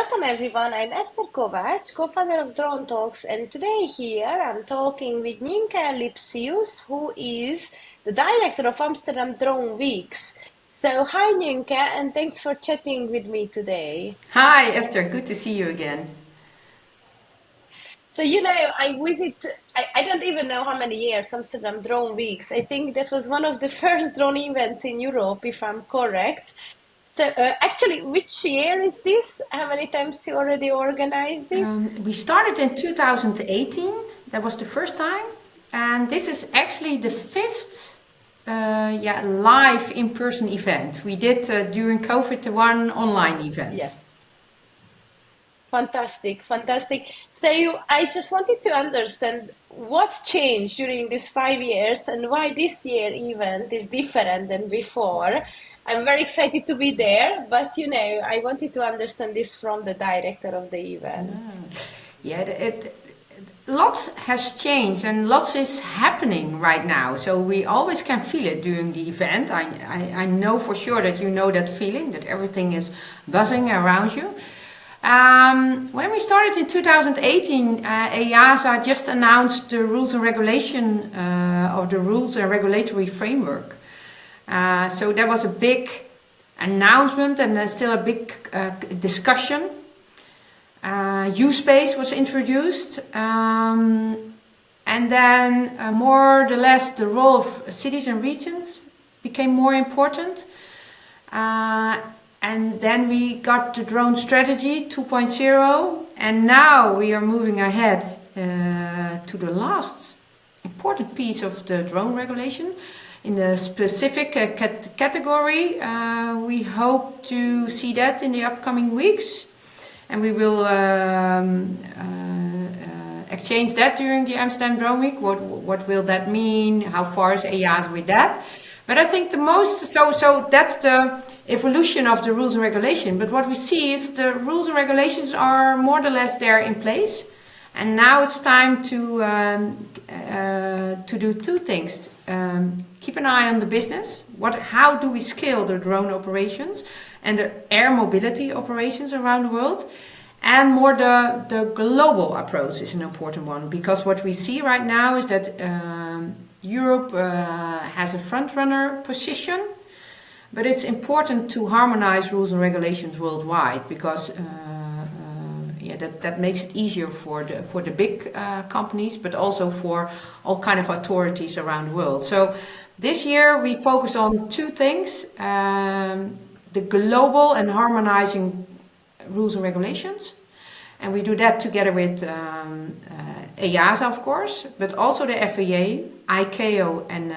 Welcome everyone, I'm Eszter Kovács, co-founder of Drone Talks, and today here I'm talking with Nynke Lipsius, who is the director of Amsterdam Drone Weeks. So hi Nynke, and thanks for chatting with me today. Hi Esther, good to see you again. So I don't even know how many years Amsterdam Drone Weeks. I think that was one of the first drone events in Europe, if I'm correct. So actually, which year is this? How many times you already organized it? We started in 2018, that was the first time, and this is actually the fifth live in-person event. We did during COVID one online event. Yeah. Fantastic, fantastic. I just wanted to understand what changed during these 5 years and why this year event is different than before. I'm very excited to be there, but I wanted to understand this from the director of the event. Yeah, lots has changed and lots is happening right now. So we always can feel it during the event. I know for sure that you know that feeling, that everything is buzzing around you. When we started in 2018, EASA just announced the rules and regulation of the rules and regulatory framework. So there was a big announcement and still a big discussion. U-Space was introduced, and then more or less the role of cities and regions became more important. And then we got the drone strategy 2.0, and now we are moving ahead to the last important piece of the drone regulation. In the specific category, we hope to see that in the upcoming weeks, and we will exchange that during the Amsterdam Drone Week. What will that mean? How far is EASA with that? But I think the most, so that's the evolution of the rules and regulation. But what we see is the rules and regulations are more or less there in place. And now it's time to do two things. Keep an eye on the business. How do we scale the drone operations and the air mobility operations around the world? And more the global approach is an important one. Because what we see right now is that Europe has a front-runner position, but it's important to harmonize rules and regulations worldwide because that makes it easier for the big companies, but also for all kind of authorities around the world. So this year we focus on two things: the global and harmonizing rules and regulations. And we do that together with EASA, of course, but also the FAA, ICAO, and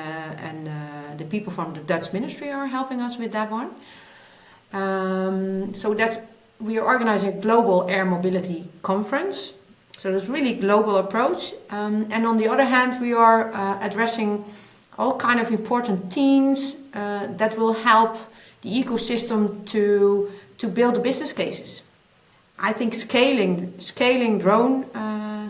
the people from the Dutch ministry are helping us with that one. We are organizing a global air mobility conference. So there's really global approach. And on the other hand, we are addressing all kind of important themes that will help the ecosystem to build the business cases. I think scaling drone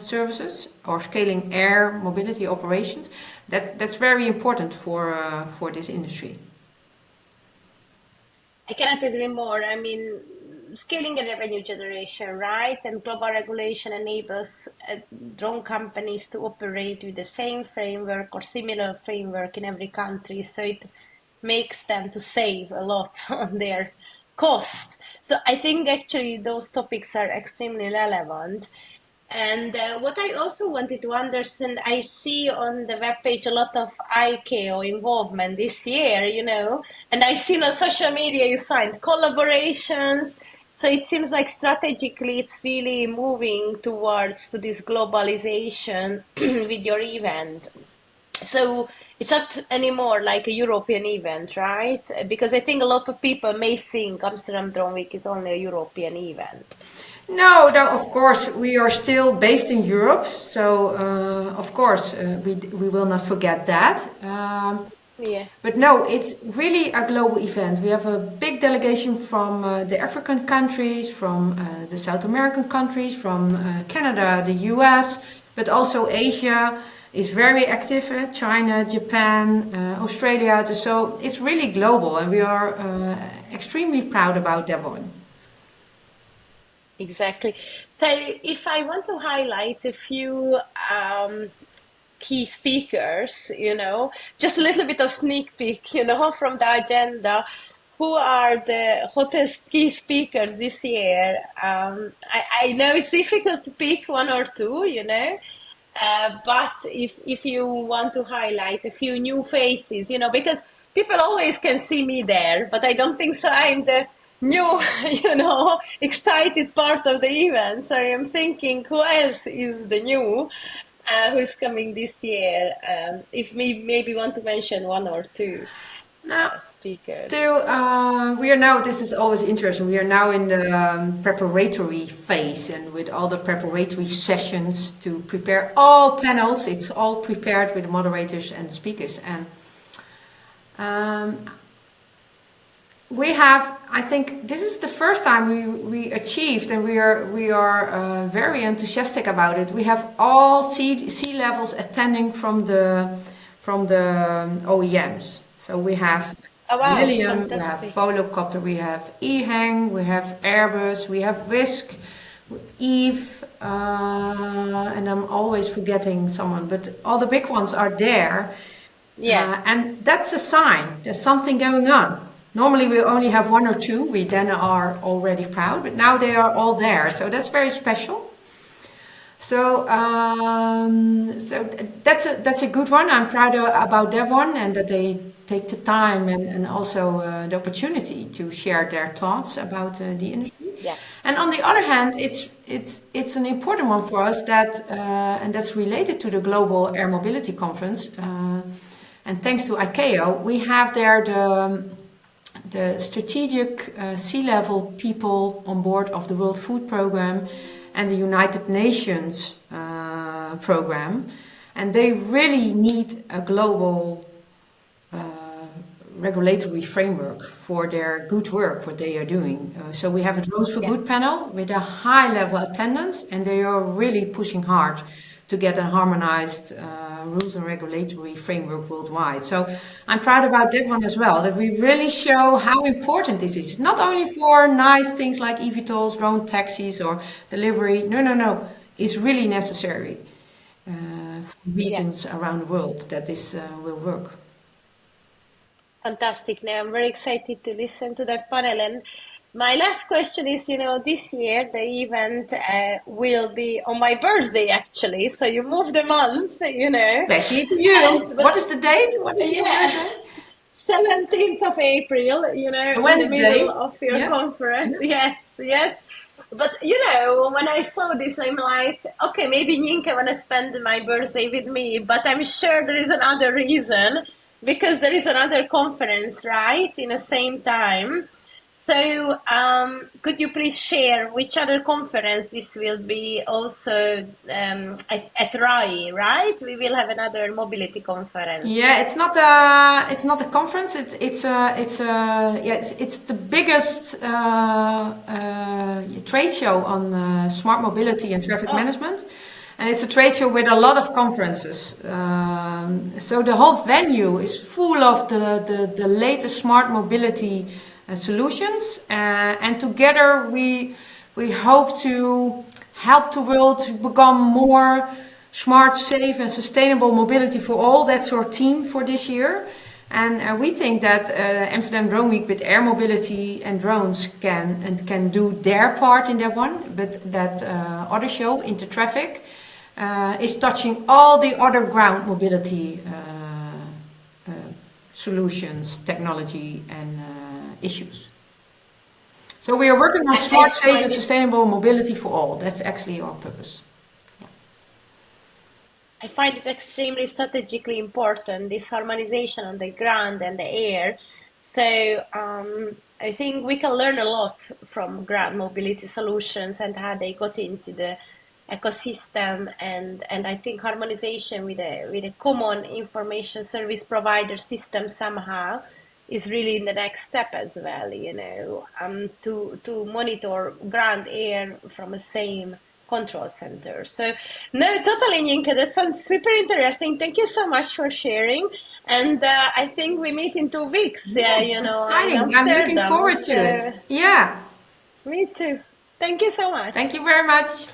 services or scaling air mobility operations, that's very important for this industry. I cannot agree more. I mean, scaling and revenue generation, right? And global regulation enables drone companies to operate with the same framework or similar framework in every country. So it makes them to save a lot on their cost. So I think actually those topics are extremely relevant. And what I also wanted to understand, I see on the webpage a lot of ICAO involvement this year, and I see on social media you signed collaborations. So it seems like strategically it's really moving towards to this globalization with your event. So it's not anymore like a European event, right? Because I think a lot of people may think Amsterdam Drone Week is only a European event. No, of course, we are still based in Europe. So, of course, we will not forget that. Yeah. But no, it's really a global event. We have a big delegation from the African countries, from the South American countries, from Canada, the US, but also Asia is very active. China, Japan, Australia. So it's really global, and we are extremely proud about that one. Exactly. So if I want to highlight a few key speakers, just a little bit of sneak peek, from the agenda. Who are the hottest key speakers this year? I know it's difficult to pick one or two, but if you want to highlight a few new faces, because people always can see me there, but I don't think so. I'm the new, excited part of the event. So I'm thinking, who else is the new? Who's coming this year? If me maybe want to mention one or two Now, speakers. we are now, this is always interesting. We are now in the preparatory phase and with all the preparatory sessions to prepare all panels. It's all prepared with the moderators and the speakers. And we have, I think this is the first time we achieved, and we are very enthusiastic about it. We have all C levels attending from the OEMs. So we have Oh wow, Lilium, we have fantastic. Volocopter, we have EHang, we have Airbus, we have Wisk, Eve, and I'm always forgetting someone, but all the big ones are there. Yeah, And that's a sign there's something going on. Normally we only have one or two, we then are already proud, but now they are all there. So that's very special. So, that's a good one. I'm proud about that one, and that they take the time and also the opportunity to share their thoughts about the industry. yeah, And on the other hand, it's an important one for us that and that's related to the Global Air Mobility Conference. And thanks to ICAO, we have there the strategic C-level people on board of the World Food Programme and the United Nations program, and they really need a global regulatory framework for their good work, what they are doing. So we have a Drones for yeah. Good panel with a high level attendance, and they are really pushing hard to get a harmonized rules and regulatory framework worldwide. So I'm proud about that one as well, that we really show how important this is. Not only for nice things like eVTOLs, drone taxis or delivery. No. It's really necessary for Yeah. regions around the world that this will work. Fantastic. Now I'm very excited to listen to that panel. And my last question is, this year the event will be on my birthday actually. So you move the month, Especially for you. and What but is the date? What is your yeah, birthday? 17th of April, A in the middle Wednesday. of your Yeah. conference. Yes, yes. But when I saw this, I'm like, okay, maybe Nynke wanna spend my birthday with me, but I'm sure there is another reason because there is another conference, right, in the same time. So, could you please share which other conference this will be also at RAI, right? We will have another mobility conference. Yeah, it's not a conference. It's the biggest trade show on smart mobility and traffic Oh, management, and it's a trade show with a lot of conferences. So the whole venue is full of the latest smart mobility solutions, and together we hope to help the world to become more smart, safe, and sustainable mobility for all. That's our theme for this year. And we think that Amsterdam Drone Week with air mobility and drones can do their part in that one, but that other show, Intertraffic, is touching all the other ground mobility solutions, technology, and issues. So we are working on I smart, safe, and find it sustainable mobility for all. That's actually our purpose. I find it extremely strategically important, this harmonization on the ground and the air. So I think we can learn a lot from ground mobility solutions and how they got into the ecosystem, and I think harmonization with a common information service provider system somehow is really the next step as well, to monitor ground air from the same control center. So, no, totally, Yinka, that sounds super interesting. Thank you so much for sharing. And I think we meet in 2 weeks, Yeah, in exciting. I'm looking Amsterdam. forward to it. So, Yeah. me too. Thank you so much. Thank you very much.